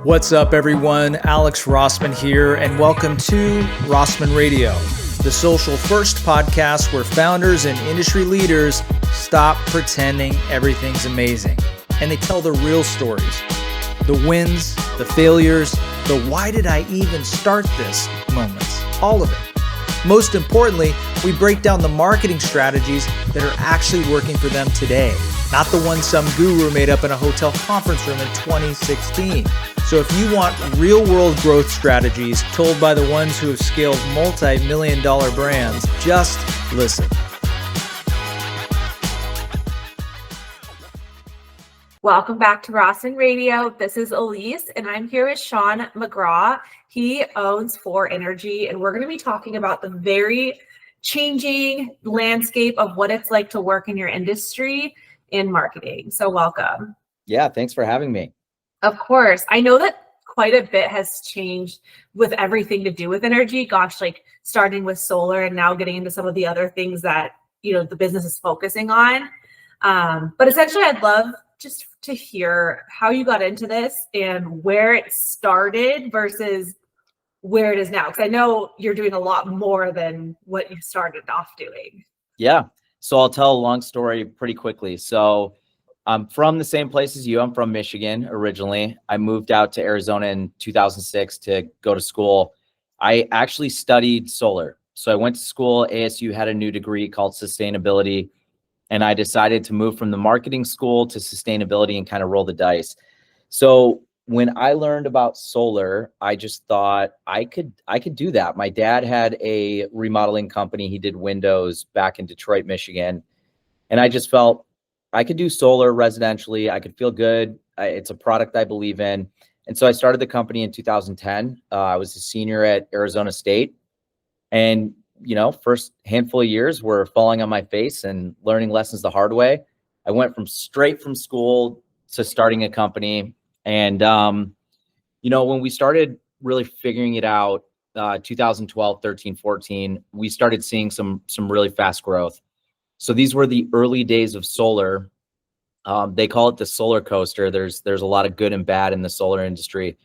What's up, everyone? Alex Rossman here, and welcome to Rossman Radio, the social first podcast where founders and industry leaders stop pretending everything's amazing and they tell the real stories, the wins, the failures, the why did I even start this moments, all of it. Most importantly, we break down the marketing strategies that are actually working for them today, not the ones some guru made up in a hotel conference room in 2016. So if you want real-world growth strategies told by the ones who have scaled multi-million-dollar brands, just listen. Welcome back to Rossman Radio. This is Alysse, and I'm here with Sean McGraw. He owns 4 Energy, and we're going to be talking about the very changing landscape of what it's like to work in your industry in marketing. So welcome. Yeah, thanks for having me. Of course. I know that quite a bit has changed with everything to do with energy. Gosh, like starting with solar and now getting into some of the other things that, the business is focusing on. But essentially, I'd love just to hear how you got into this and where it started versus where it is now. Because I know you're doing a lot more than what you started off doing. Yeah. So I'll tell a long story pretty quickly. So I'm from the same place as you. I'm from Michigan originally. I moved out to Arizona in 2006 to go to school. I actually studied solar. So I went to school. ASU had a new degree called sustainability. And I decided to move from the marketing school to sustainability and kind of roll the dice. So when I learned about solar, I just thought I could do that. My dad had a remodeling company. He did windows back in Detroit, Michigan. And I just felt I could do solar residentially. I could feel good. It's a product I believe in. And so I started the company in 2010. I was a senior at Arizona State. And, first handful of years were falling on my face and learning lessons the hard way. I went straight from school to starting a company. And, when we started really figuring it out, 2012, 13, 14, we started seeing some really fast growth. So these were the early days of solar. They call it the solar coaster. There's a lot of good and bad in the solar industry.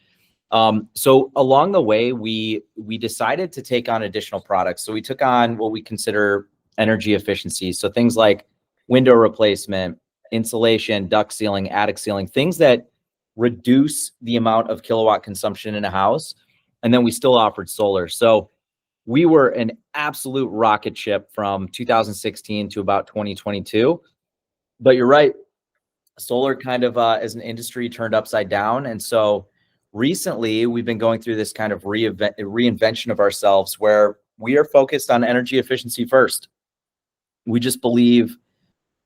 So along the way, we decided to take on additional products. So we took on what we consider energy efficiency. So things like window replacement, insulation, duct sealing, attic sealing, things that reduce the amount of kilowatt consumption in a house. And then we still offered solar. So we were an absolute rocket ship from 2016 to about 2022. But you're right, solar kind of as an industry turned upside down. And so recently we've been going through this kind of reinvention of ourselves where we are focused on energy efficiency first. We just believe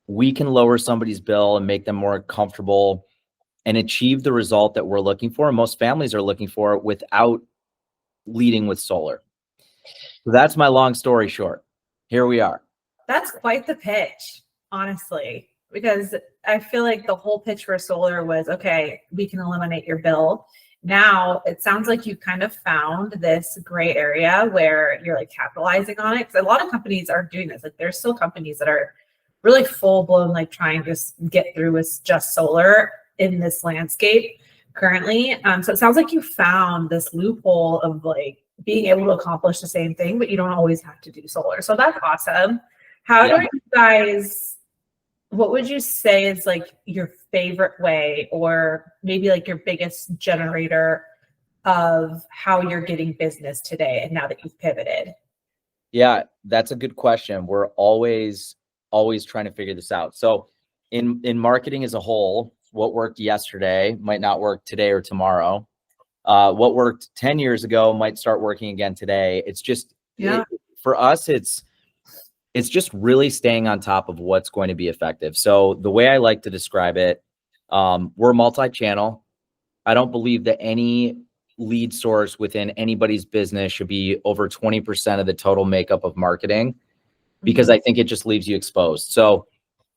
we can lower somebody's bill and make them more comfortable and achieve the result that we're looking for, and most families are looking for, without leading with solar. So that's my long story short. Here we are. That's quite the pitch, honestly, because I feel like the whole pitch for solar was, okay, we can eliminate your bill. Now it sounds like you kind of found this gray area where you're like capitalizing on it. Because a lot of companies are doing this. Like there's still companies that are really full blown, like trying to just get through with just solar in this landscape currently. So it sounds like you found this loophole of like being able to accomplish the same thing, but you don't always have to do solar. So that's awesome. How do you guys, what would you say is like your favorite way, or maybe like your biggest generator of how you're getting business today and now that you've pivoted? Yeah, that's a good question. We're always trying to figure this out. So in marketing as a whole, what worked yesterday might not work today or tomorrow. What worked 10 years ago might start working again today. It's just, for us, it's just really staying on top of what's going to be effective. So the way I like to describe it, we're multi-channel. I don't believe that any lead source within anybody's business should be over 20% of the total makeup of marketing, because I think it just leaves you exposed. So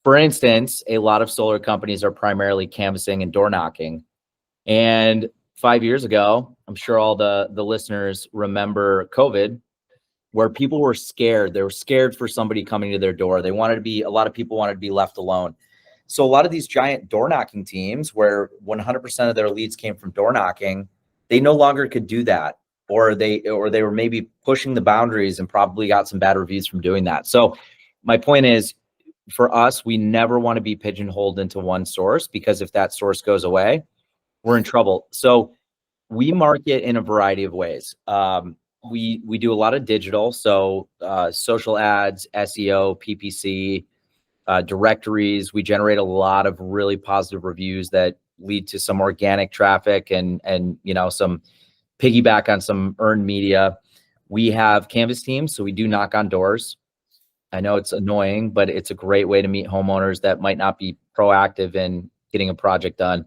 for instance, a lot of solar companies are primarily canvassing and door knocking. And 5 years ago, I'm sure all the listeners remember COVID, where people were scared. They were scared for somebody coming to their door. A lot of people wanted to be left alone. So a lot of these giant door knocking teams where 100% of their leads came from door knocking, they no longer could do that. Or they were maybe pushing the boundaries and probably got some bad reviews from doing that. So my point is, for us, we never want to be pigeonholed into one source, because if that source goes away, we're in trouble. So we market in a variety of ways. We do a lot of digital, so social ads, SEO, PPC, directories. We generate a lot of really positive reviews that lead to some organic traffic and some piggyback on some earned media. We have Canvas teams, so we do knock on doors. I know it's annoying, but it's a great way to meet homeowners that might not be proactive in getting a project done.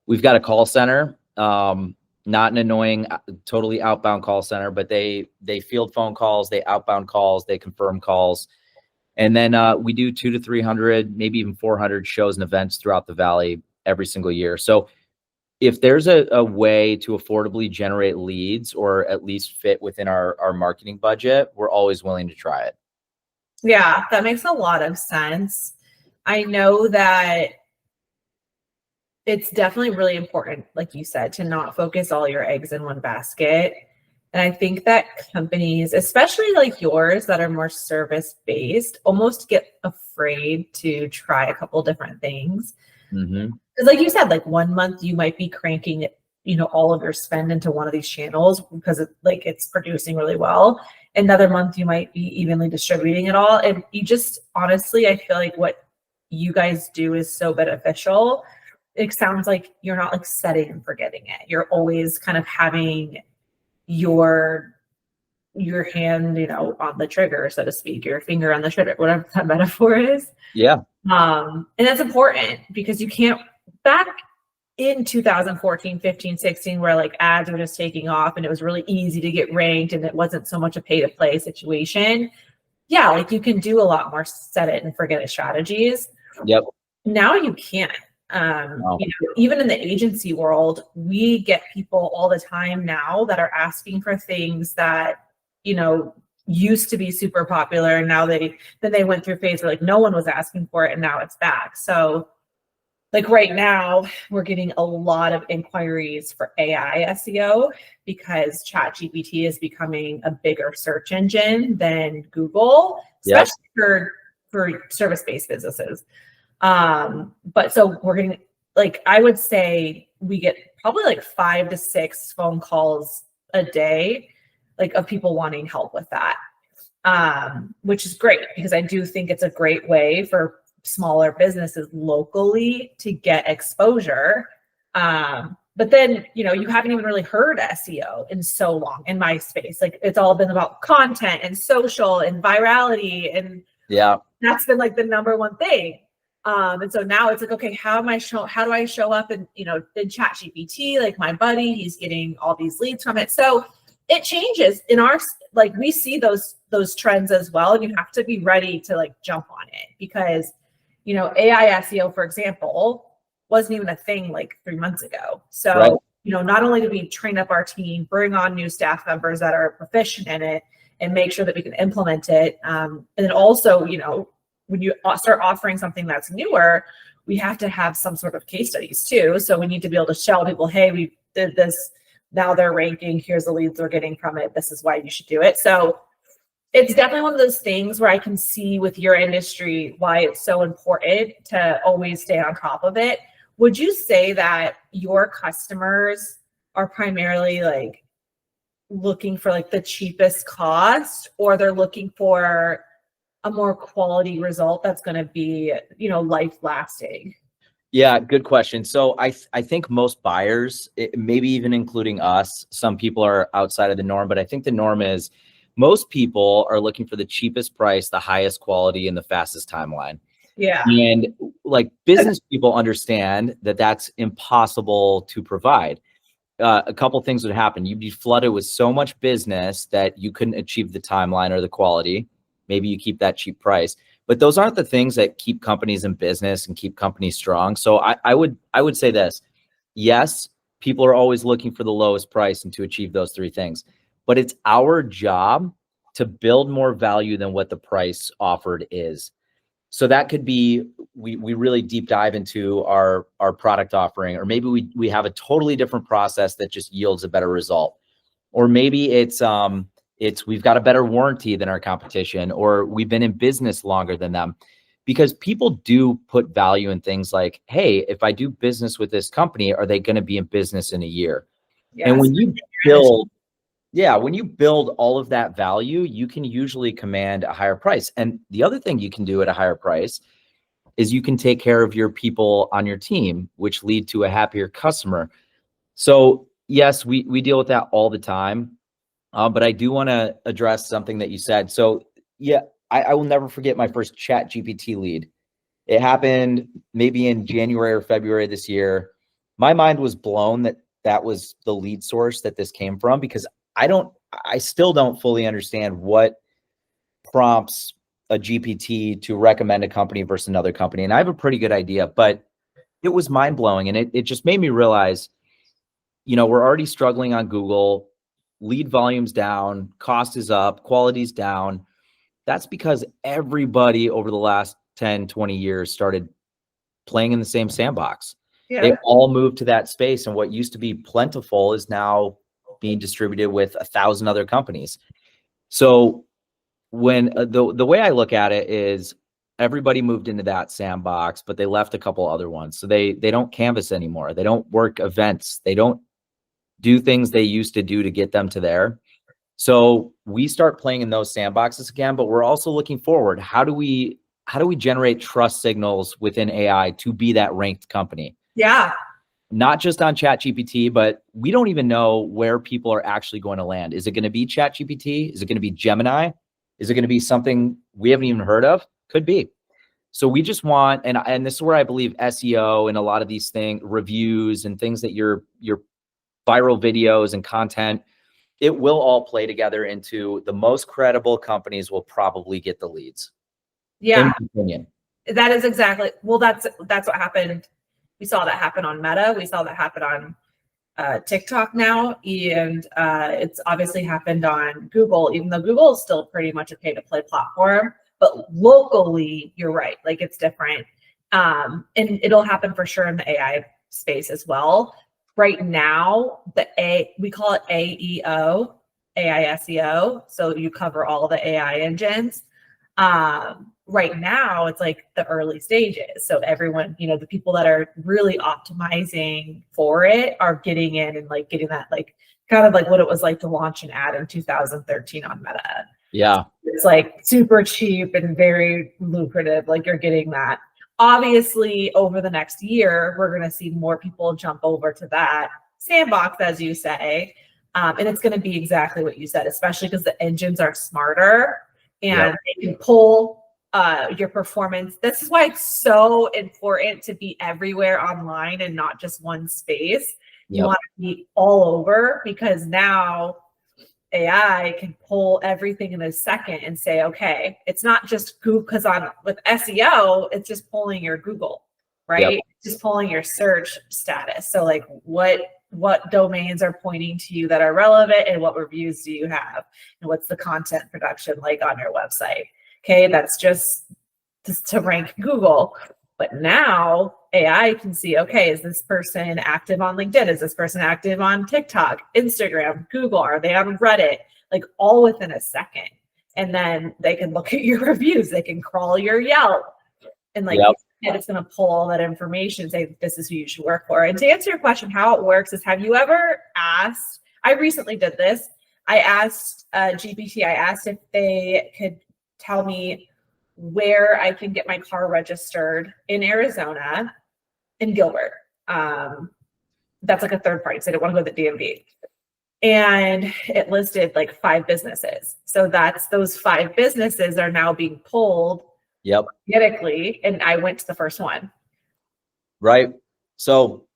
We've got a call center, not an annoying, totally outbound call center, but they field phone calls, they outbound calls, they confirm calls. And then we do 200 to 300, maybe even 400 shows and events throughout the Valley every single year. So if there's a way to affordably generate leads, or at least fit within our marketing budget, we're always willing to try it. Yeah, that makes a lot of sense. I know that it's definitely really important, like you said, to not focus all your eggs in one basket. And I think that companies, especially like yours that are more service-based, almost get afraid to try a couple different things. Mm-hmm. Because like you said, like 1 month you might be cranking, all of your spend into one of these channels because it's producing really well. Another month you might be evenly distributing it all. And you just, honestly, I feel like what you guys do is so beneficial. It sounds like you're not like setting and forgetting it. You're always kind of having your hand, on the trigger, so to speak, your finger on the trigger, whatever that metaphor is. Yeah. And that's important because you can't, back in 2014, 15, 16, where like ads were just taking off and it was really easy to get ranked and it wasn't so much a pay to play situation. Yeah. Like you can do a lot more set it and forget it strategies. Yep. Now you can't. Even in the agency world, we get people all the time now that are asking for things that, used to be super popular. And now they went through a phase where like no one was asking for it and now it's back. So like right now we're getting a lot of inquiries for AI SEO because ChatGPT is becoming a bigger search engine than Google, especially for service-based businesses. But so we're getting, like, I would say we get probably like 5 to 6 phone calls a day, like of people wanting help with that. Which is great because I do think it's a great way for smaller businesses locally to get exposure. But then, you haven't even really heard SEO in so long in my space. Like it's all been about content and social and virality. And that's been like the number one thing. And so now it's like, okay, how do I show up in ChatGPT? Like my buddy, he's getting all these leads from it. So it changes in our, like we see those trends as well. And you have to be ready to like jump on it because, AI SEO, for example, wasn't even a thing like 3 months ago. So, right. Not only do we train up our team, bring on new staff members that are proficient in it and make sure that we can implement it. And then also, when you start offering something that's newer, we have to have some sort of case studies too. So we need to be able to show people, hey, we did this, now they're ranking, here's the leads we're getting from it, this is why you should do it. So it's definitely one of those things where I can see with your industry why it's so important to always stay on top of it. Would you say that your customers are primarily like looking for like the cheapest cost, or they're looking for a more quality result that's going to be, life lasting? Yeah, good question. So I think most buyers, maybe even including us, some people are outside of the norm, but I think the norm is most people are looking for the cheapest price, the highest quality, and the fastest timeline. Yeah. And like business people understand that that's impossible to provide. A couple things would happen. You'd be flooded with so much business that you couldn't achieve the timeline or the quality. Maybe you keep that cheap price, but those aren't the things that keep companies in business and keep companies strong. So I would say this: yes, people are always looking for the lowest price and to achieve those 3 things, but it's our job to build more value than what the price offered is. So that could be, we really deep dive into our product offering, or maybe we have a totally different process that just yields a better result. Or maybe it's we've got a better warranty than our competition, or we've been in business longer than them. Because people do put value in things like, hey, if I do business with this company, are they going to be in business in a year? Yes. And when you build all of that value, you can usually command a higher price. And the other thing you can do at a higher price is you can take care of your people on your team, which lead to a happier customer. So yes, we deal with that all the time. But I do want to address something that you said. So yeah, I will never forget my first ChatGPT lead. It happened maybe in January or February this year. My mind was blown that that was the lead source that this came from, because I still don't fully understand what prompts a GPT to recommend a company versus another company. And I have a pretty good idea, but it was mind blowing. And it just made me realize, we're already struggling on Google, lead volume's down, cost is up, quality's down. That's because everybody over the last 10, 20 years started playing in the same sandbox. Yeah. They all moved to that space. And what used to be plentiful is now being distributed with 1,000 other companies. So when the way I look at it is, everybody moved into that sandbox, but they left a couple other ones. So they don't canvas anymore. They don't work events. They don't do things they used to do to get them to there. So we start playing in those sandboxes again, but we're also looking forward. How do we generate trust signals within AI to be that ranked company? Yeah. Not just on ChatGPT, but we don't even know where people are actually going to land. Is it going to be ChatGPT? Is it going to be Gemini? Is it going to be something we haven't even heard of? Could be. So we just want, and this is where I believe SEO and a lot of these things, reviews and things that your viral videos and content, it will all play together into the most credible companies will probably get the leads. Yeah. In my opinion. That is exactly, well, that's what happened. We saw that happen on Meta. We saw that happen on TikTok now. And it's obviously happened on Google, even though Google is still pretty much a pay-to-play platform. But locally, you're right, like it's different. And it'll happen for sure in the AI space as well. Right now, we call it AEO, AI SEO. So you cover all the AI engines. Right now, it's like the early stages. So everyone, the people that are really optimizing for it are getting in and like getting that, like kind of like what it was like to launch an ad in 2013 on Meta. Yeah. It's like super cheap and very lucrative. Like you're getting that. Obviously, over the next year, we're going to see more people jump over to that sandbox, as you say. And it's going to be exactly what you said, especially because the engines are smarter and they can pull your performance. This is why it's so important to be everywhere online and not just one space. You want to be all over, because now AI can pull everything in a second and say, okay, it's not just Google, because with SEO, it's just pulling your Google, right? It's just pulling your search status. So like what domains are pointing to you that are relevant, and what reviews do you have? And what's the content production like on your website? Okay, that's just to rank Google. But now AI can see, okay, is this person active on LinkedIn? Is this person active on TikTok, Instagram, Google? Are they on Reddit? Like all within a second. And then they can look at your reviews. They can crawl your Yelp. And like it's going to pull all that information and say, this is who you should work for. And to answer your question, how it works is, have you ever asked, I recently did this. I asked GPT, I asked if they could tell me where I can get my car registered in Arizona, in Gilbert. That's like a third party, so I didn't want to go to the DMV. And it listed like 5 businesses. So those 5 businesses are now being pulled organically, and I went to the first one. Right. So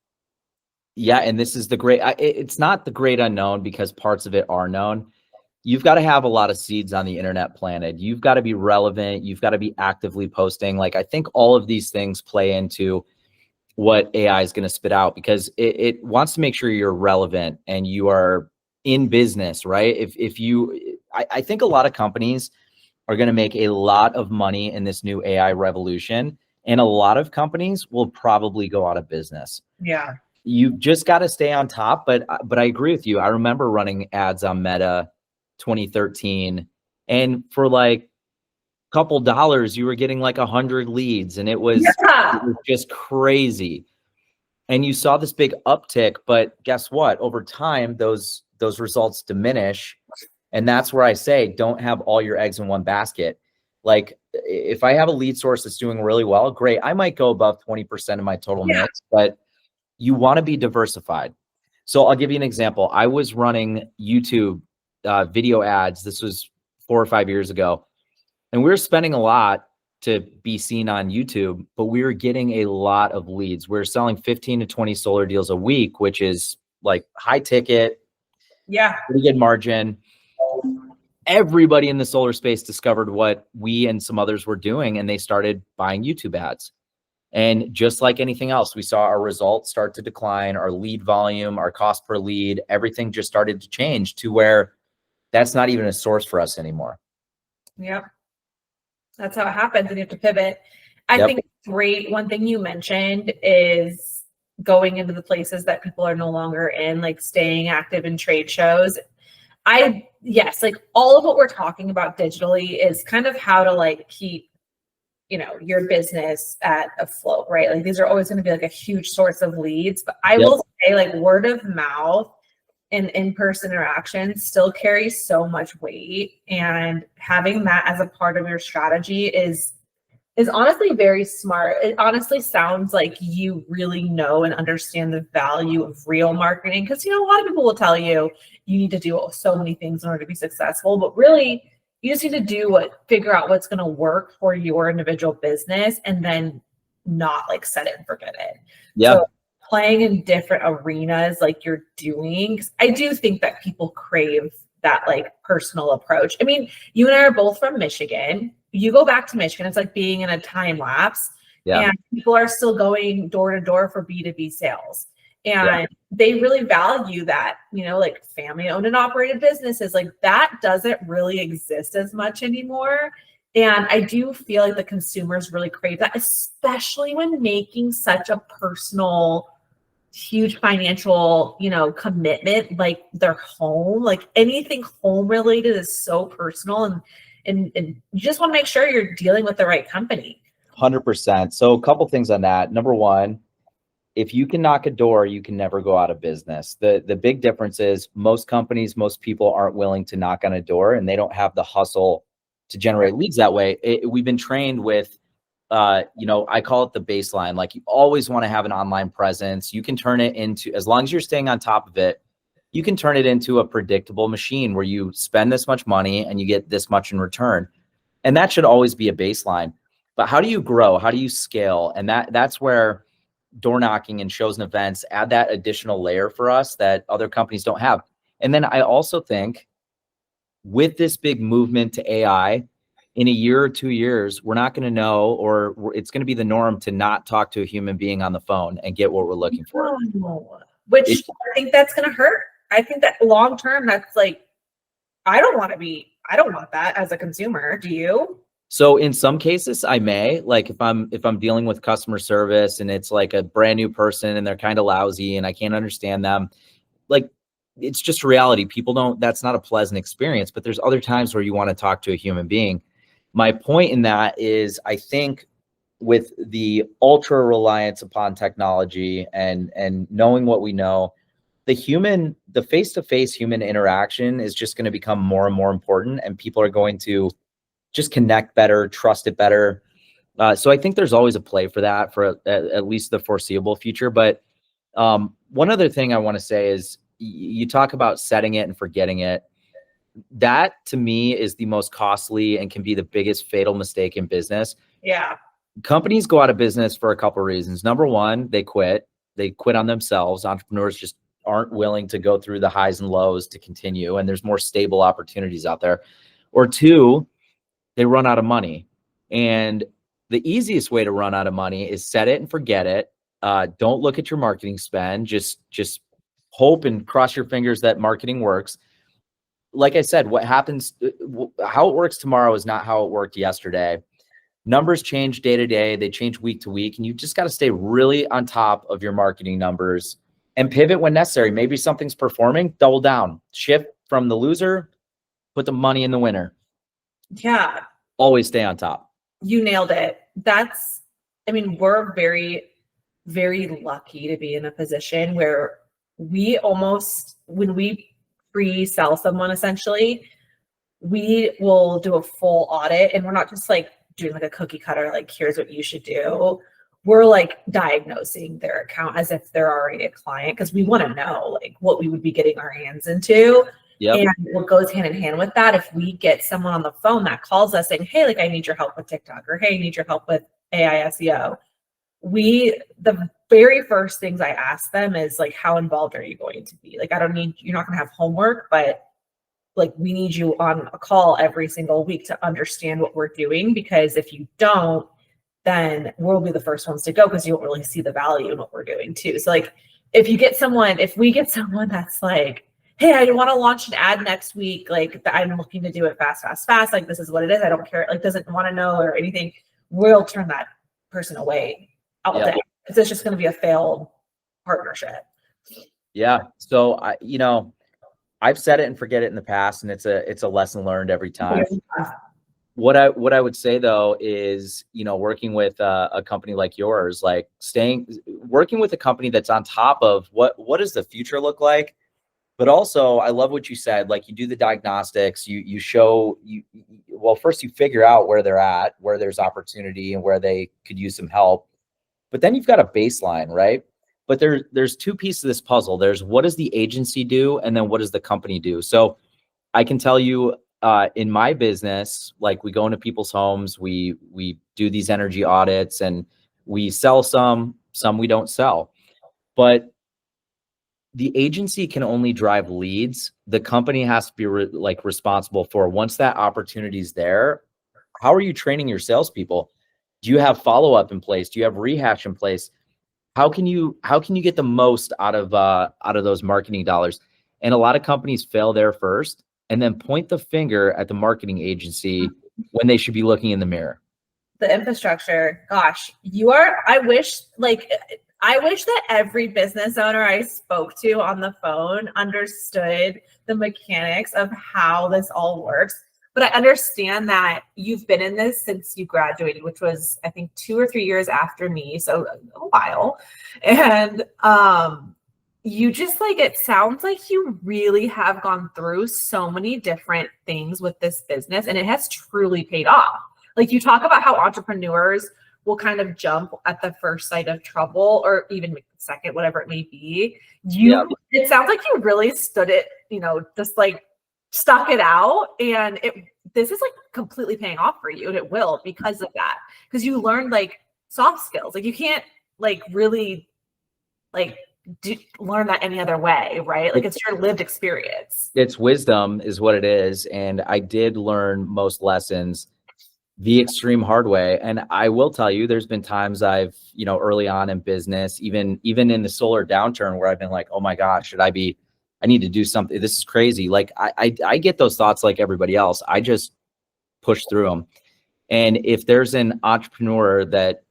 yeah, and this is the great, it's not the great unknown, because parts of it are known. You've got to have a lot of seeds on the internet planted. You've got to be relevant. You've got to be actively posting. Like, I think all of these things play into what AI is going to spit out, because it wants to make sure you're relevant and you are in business, right? I think a lot of companies are going to make a lot of money in this new AI revolution. And a lot of companies will probably go out of business. Yeah. You just got to stay on top. But I agree with you. I remember running ads on Meta 2013, and for like a couple dollars, you were getting like 100 leads, and it was just crazy. And you saw this big uptick, but guess what? Over time, those results diminish. And that's where I say, don't have all your eggs in one basket. Like if I have a lead source that's doing really well, great. I might go above 20% of my total mix, but you want to be diversified. So I'll give you an example. I was running YouTube video ads. This was 4 or 5 years ago. And we were spending a lot to be seen on YouTube, but we were getting a lot of leads. We were selling 15 to 20 solar deals a week, which is like high ticket. Yeah. Pretty good margin. Everybody in the solar space discovered what we and some others were doing, and they started buying YouTube ads. And just like anything else, we saw our results start to decline, our lead volume, our cost per lead, everything just started to change to where that's not even a source for us anymore. Yep. That's how it happens, and you have to pivot. I think great. One thing you mentioned is going into the places that people are no longer in, like staying active in trade shows. Yes, like all of what we're talking about digitally is kind of how to like keep, your business at a float, right? Like these are always going to be like a huge source of leads, but I will say like word of mouth and in-person interactions still carries so much weight, and having that as a part of your strategy is honestly very smart. It honestly sounds like you really know and understand the value of real marketing, because a lot of people will tell you need to do so many things in order to be successful, but really you just need to figure out what's going to work for your individual business, and then not like set it and forget it. Yeah. So playing in different arenas like you're doing, 'cause I do think that people crave that like personal approach. I mean, you and I are both from Michigan. You go back to Michigan, it's like being in a time lapse, and people are still going door to door for B2B sales. And they really value that, like family owned and operated businesses, like that doesn't really exist as much anymore. And I do feel like the consumers really crave that, especially when making such a personal, huge financial, commitment, like their home, like anything home related is so personal, and you just want to make sure you're dealing with the right company. 100%. So a couple things on that. Number one, if you can knock a door, you can never go out of business. The big difference is most companies, most people aren't willing to knock on a door, and they don't have the hustle to generate leads that way. We've been trained with, I call it the baseline. Like you always want to have an online presence. You can turn it into, as long as you're staying on top of it, you can turn it into a predictable machine where you spend this much money and you get this much in return. And that should always be a baseline. But how do you grow? How do you scale? And that's where door knocking and shows and events add that additional layer for us that other companies don't have. And then I also think with this big movement to AI, in a year or 2 years, we're not going to know, or it's going to be the norm to not talk to a human being on the phone and get what we're looking for. Which I think that's going to hurt. I think that long term, that's like, I don't want that as a consumer. Do you? So in some cases I may, like if I'm dealing with customer service and it's like a brand new person and they're kind of lousy and I can't understand them, like it's just reality. That's not a pleasant experience, but there's other times where you want to talk to a human being. My point in that is I think with the ultra reliance upon technology and knowing what we know, the face-to-face human interaction is just going to become more and more important, and people are going to just connect better, trust it better. So I think there's always a play for that for at least the foreseeable future. But one other thing I want to say is you talk about setting it and forgetting it. That to me is the most costly and can be the biggest fatal mistake in business. Yeah. Companies go out of business for a couple of reasons. Number one, they quit on themselves. Entrepreneurs just aren't willing to go through the highs and lows to continue, and there's more stable opportunities out there. Or two, they run out of money. And the easiest way to run out of money is set it and forget it. Don't look at your marketing spend. Just hope and cross your fingers that marketing works. like I said, what happens, how it works tomorrow is not how it worked yesterday. Numbers change day to day. They change week to week. And you just got to stay really on top of your marketing numbers and pivot when necessary. Maybe something's performing, double down, shift from the loser, put the money in the winner. Yeah. Always stay on top. You nailed it. We're very, very lucky to be in a position where we almost, when we pre-sell someone, essentially, we will do a full audit, and we're not just like doing like a cookie cutter, like here's what you should do. We're like diagnosing their account as if they're already a client, because we want to know like what we would be getting our hands into. Yep. And what goes hand in hand with that, if we get someone on the phone that calls us saying, hey, like I need your help with TikTok, or hey, I need your help with AI SEO, the very first things I ask them is like, how involved are you going to be? Like, you're not going to have homework, but like we need you on a call every single week to understand what we're doing, because if you don't, then we'll be the first ones to go, because you won't really see the value in what we're doing too. So like if we get someone that's like, hey, I want to launch an ad next week, like I'm looking to do it fast, like this is what it is, I don't care, like doesn't want to know or anything, we'll turn that person away all day, because it's just going to be a failed partnership. Yeah. So I've said it and forget it in the past, and it's a lesson learned every time. What I would say though is, working with a company like yours, like working with a company that's on top of what does the future look like. But also, I love what you said. Like, you do the diagnostics, you show first you figure out where they're at, where there's opportunity and where they could use some help. But then you've got a baseline, right? But there's two pieces of this puzzle. There's what does the agency do, and then what does the company do? So I can tell you, in my business, like we go into people's homes, we do these energy audits, and we sell some we don't sell. But the agency can only drive leads. The company has to be responsible for, once that opportunity is there, how are you training your salespeople? Do you have follow-up in place? Do you have rehash in place? How can you get the most out of those marketing dollars? And a lot of companies fail there first, and then point the finger at the marketing agency when they should be looking in the mirror. The infrastructure, gosh, I wish that every business owner I spoke to on the phone understood the mechanics of how this all works. But I understand that you've been in this since you graduated, which was, I think, 2 or 3 years after me, so a while. And you just it sounds like you really have gone through so many different things with this business, and it has truly paid off. Like, you talk about how entrepreneurs will kind of jump at the first sight of trouble, or even second, whatever it may be. It sounds like you really stood it, just stuck it out, and this is completely paying off for you, and it will, because of that, because you learned soft skills. You can't really learn that any other way, right? It's your lived experience. It's wisdom is what it is. And I did learn most lessons the extreme hard way. And I will tell you, there's been times I've, early on in business, even in the solar downturn, where I've been like, oh my gosh, I need to do something. This is crazy. I get those thoughts like everybody else. I just push through them. And if there's an entrepreneur that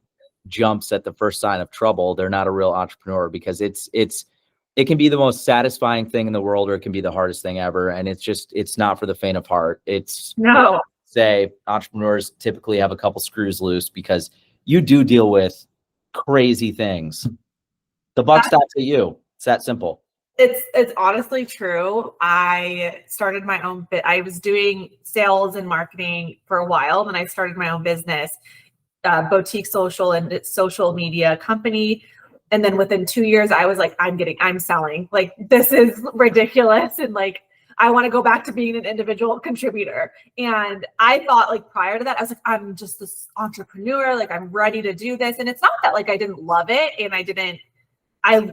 jumps at the first sign of trouble, they're not a real entrepreneur, because it can be the most satisfying thing in the world, or it can be the hardest thing ever. And it's not for the faint of heart. No. Say entrepreneurs typically have a couple screws loose, because you do deal with crazy things. The buck stops at you. It's that simple. It's honestly true. I started my own I was doing sales and marketing for a while, and I started my own business, boutique social and social media company. And then within 2 years, I was like, I'm selling. This is ridiculous. And I want to go back to being an individual contributor. And I thought prior to that, I was like, I'm just this entrepreneur. I'm ready to do this. And it's not that I didn't love it, and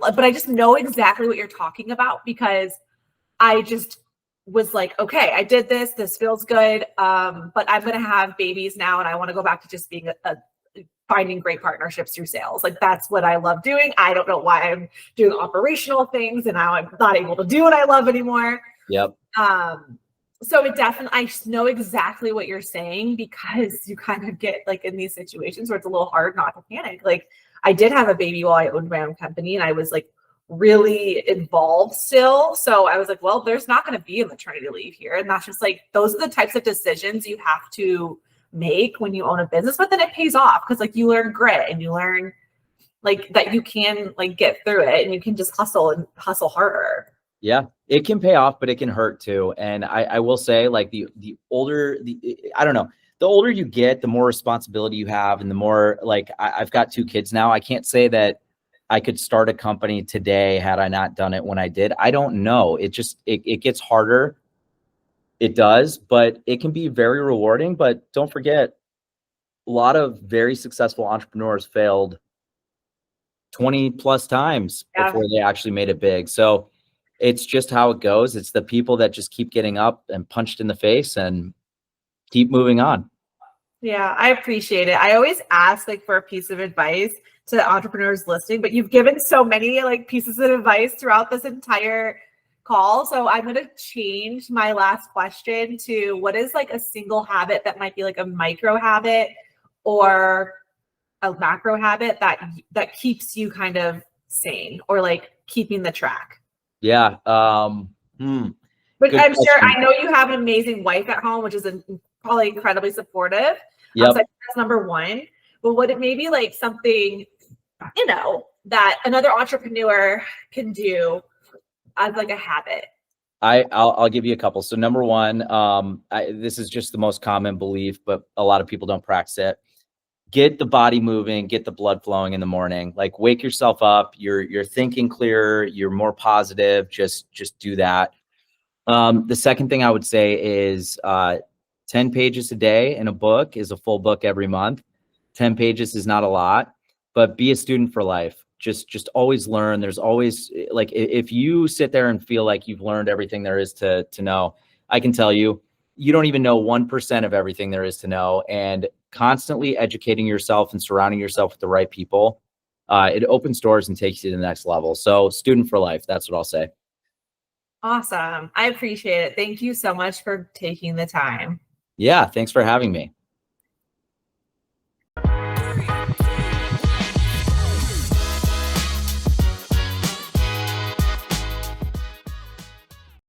but I just know exactly what you're talking about, because I just was okay, I did this. This feels good. But I'm going to have babies now, and I want to go back to just being finding great partnerships through sales. That's what I love doing. I don't know why I'm doing operational things, and now I'm not able to do what I love anymore. Yep. So it definitely, I know exactly what you're saying, because you kind of get like in these situations where it's a little hard not to panic. Like I did have a baby while I owned my own company, and I was like really involved still. So I was like, well, there's not going to be a maternity leave here. And that's just like, those are the types of decisions you have to make when you own a business, but then it pays off because like you learn grit, and you learn like that you can like get through it, and you can just hustle and hustle harder. Yeah, it can pay off, but it can hurt too. And I will say, like the older I don't know, the older you get, the more responsibility you have, and the more like I've got 2 kids now. I can't say that I could start a company today had I not done it when I did. I don't know. It just it gets harder. It does, but it can be very rewarding. But don't forget, a lot of very successful entrepreneurs failed 20 plus times before they actually made it big. So it's just how it goes. It's the people that just keep getting up and punched in the face and keep moving on. Yeah, I appreciate it. I always ask like for a piece of advice to entrepreneurs listening, but you've given so many like pieces of advice throughout this entire call. So I'm going to change my last question to, what is like a single habit that might be like a micro habit or a macro habit that keeps you kind of sane, or like keeping the track? Yeah. But I'm sure, I know you have an amazing wife at home, which is probably incredibly supportive. Yep. So that's number one. But would it maybe like something, you know, that another entrepreneur can do as like a habit? I'll give you a couple. So number one, this is just the most common belief, but a lot of people don't practice it. Get the body moving, get the blood flowing in the morning. Like wake yourself up. You're thinking clearer. You're more positive. Just do that. The second thing I would say is 10 pages a day in a book is a full book every month. 10 pages is not a lot, but be a student for life. Just always learn. There's always, like, if you sit there and feel like you've learned everything there is to know, I can tell you, you don't even know 1% of everything there is to know. And constantly educating yourself and surrounding yourself with the right people, it opens doors and takes you to the next level. So student for life, that's what I'll say. Awesome. I appreciate it. Thank you so much for taking the time. Yeah, thanks for having me.